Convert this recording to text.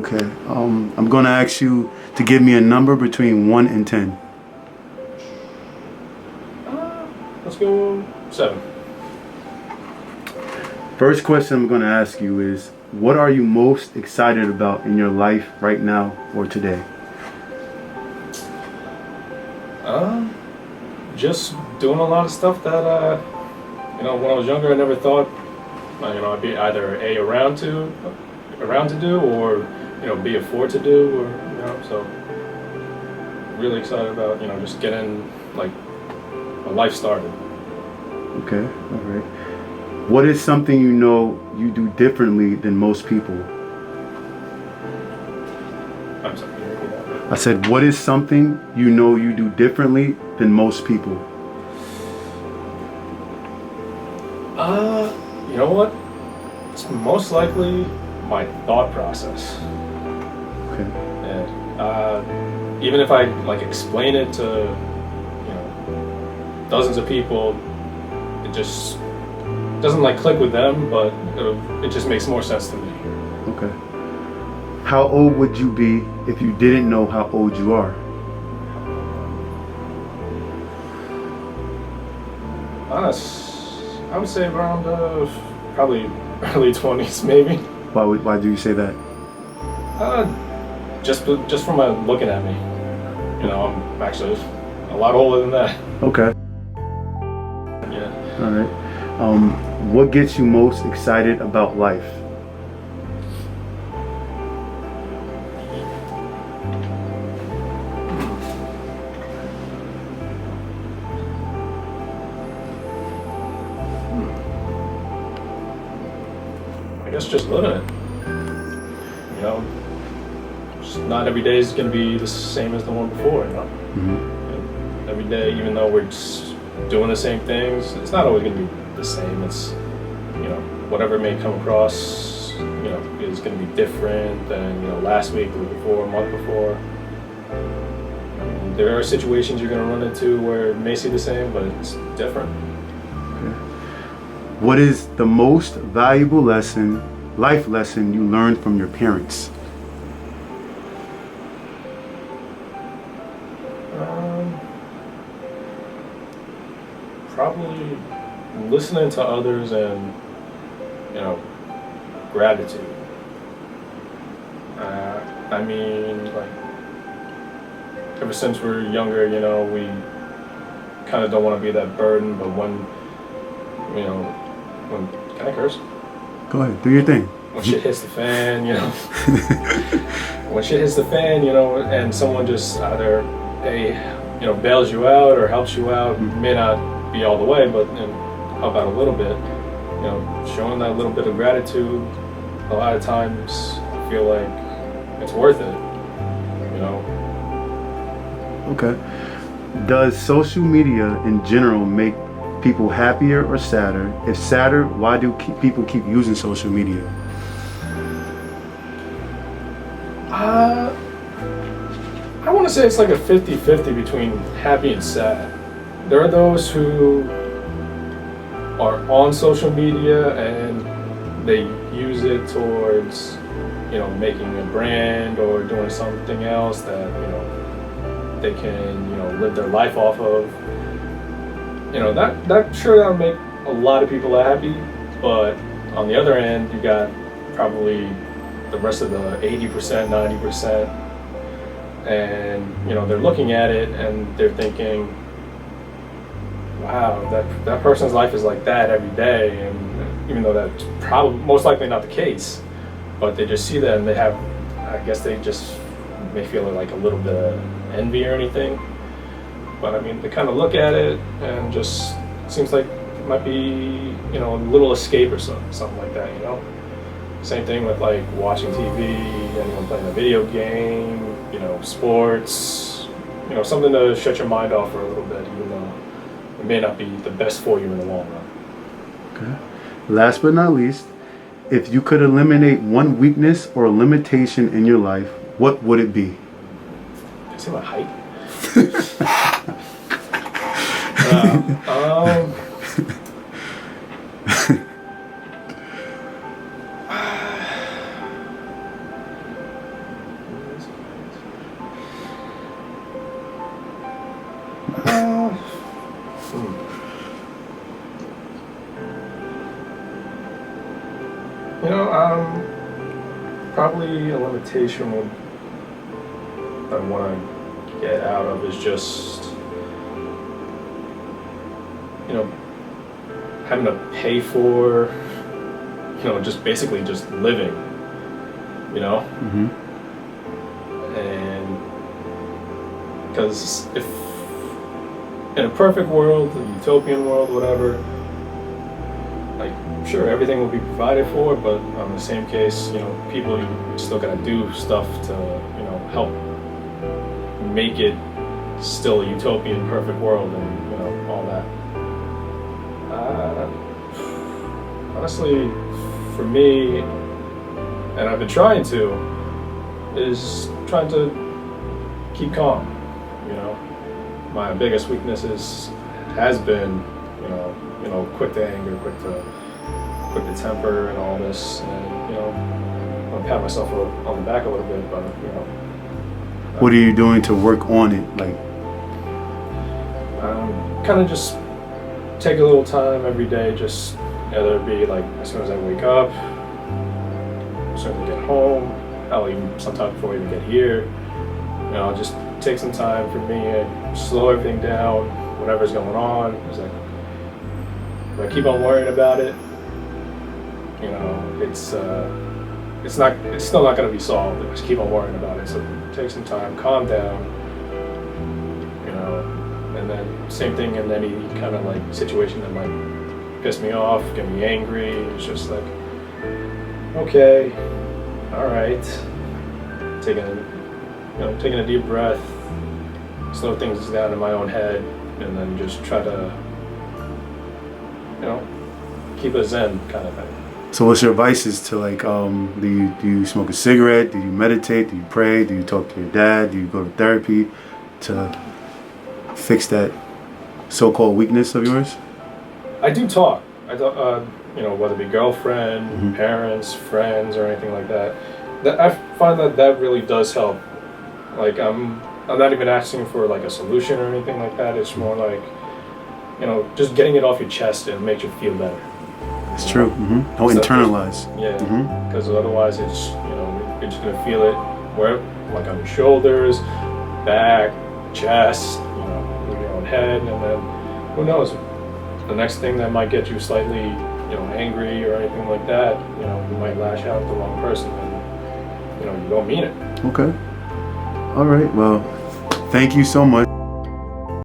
Okay. I'm gonna ask you to give me a number between 1 and 10. Let's go 7. First question I'm gonna ask you is, what are you most excited about in your life right now or today? Just doing a lot of stuff that when I was younger, I never thought I'd be either around to do, or be afford to do, or so really excited about just getting like a life started. Okay. All right. What is something you know you do differently than most people? I'm sorry, can you repeat that? I said, what is something you know you do differently than most people? You know what? It's most likely my thought process. Okay. And even if I explain it to dozens of people, it just doesn't click with them, but it just makes more sense to me. Okay. How old would you be if you didn't know how old you are? I would say around probably early 20s, maybe. Why do you say that? Just from looking at me, I'm actually a lot older than that. Okay. Yeah. All right. What gets you most excited about life? I guess just living it. Just not every day is going to be the same as the one before. Mm-hmm. And every day, even though we're just doing the same things, it's not always going to be the same. It's whatever may come across, is going to be different than last week, the week before, a month before. There are situations you're going to run into where it may seem the same, but it's different. Okay. What is the most valuable life lesson you learned from your parents? Probably listening to others and gratitude. Ever since we're younger, we kind of don't want to be that burden, but when can I curse? Go ahead, do your thing. When shit hits the fan, when shit hits the fan, and someone just either bails you out or helps you out, may not be all the way, but help out a little bit, showing that little bit of gratitude, a lot of times I feel like it's worth it, Okay. Does social media in general make people happier or sadder? If sadder, why do people keep using social media? I want to say it's like a 50-50 between happy and sad. There are those who are on social media and they use it towards, making a brand or doing something else that, they can, live their life off of. That'll make a lot of people happy, but on the other end, you got probably the rest of the 80%, 90%, and they're looking at it and they're thinking, wow, that person's life is like that every day, and even though that's probably most likely not the case, but they just see that and I guess they just may feel like a little bit of envy or anything. But they kind of look at it and just seems like it might be a little escape or something like that. Same thing with watching TV, anyone playing a video game, sports, something to shut your mind off for a little bit, even though it may not be the best for you in the long run. Okay. Last but not least, if you could eliminate one weakness or limitation in your life, what would it be? Did I say my height? probably a limitation I want to get out of is just, you know, having to pay for, you know, just basically just living, you know? Mm-hmm. And because if in a perfect world, a utopian world, whatever, like, sure, everything will be provided for, but on the same case, you know, people still gotta do stuff to, you know, help make it still a utopian perfect world and, you know, all that. Honestly, for me, and I've been trying to, is trying to keep calm, you know. My biggest weakness has been, you know, quick to anger, quick to temper and all this, and, you know, I'll pat myself on the back a little bit, but, you know. What are you doing to work on it? Like, Kind of just take a little time every day, just either it be like as soon as I wake up, as soon as I get home, hell, even sometimes before I even get here, you know, just take some time for me and slow everything down, whatever's going on. It's like, if I keep on worrying about it, you know, it's still not going to be solved. I just keep on worrying about it. So take some time, calm down, you know, and then same thing in any kind of like situation that might piss me off, get me angry. It's just like, okay, all right, taking a deep breath, slow things down in my own head, and then just try to, you know, keep a zen kind of thing. so what's your advices to, like, do you smoke a cigarette? Do you meditate? Do you pray? Do you talk to your dad? Do you go to therapy to fix that so-called weakness of yours? I do talk. I don't, you know, whether it be girlfriend, Mhm. parents, friends, or anything like that. I find that really does help. Like, I'm not even asking for like a solution or anything like that. It's more like, you know, just getting it off your chest and it makes you feel better. It's You true. know? Mm-hmm. Don't So- internalize. Yeah, Mm-hmm. because otherwise it's, you know, you're just gonna feel it where, like on your shoulders, back, chest, you know, with your own head, and then who knows? The next thing that might get you slightly, you know, angry or anything like that, you know, you might lash out at the wrong person, and you know, you don't mean it. Okay. All right. Well, thank you so much.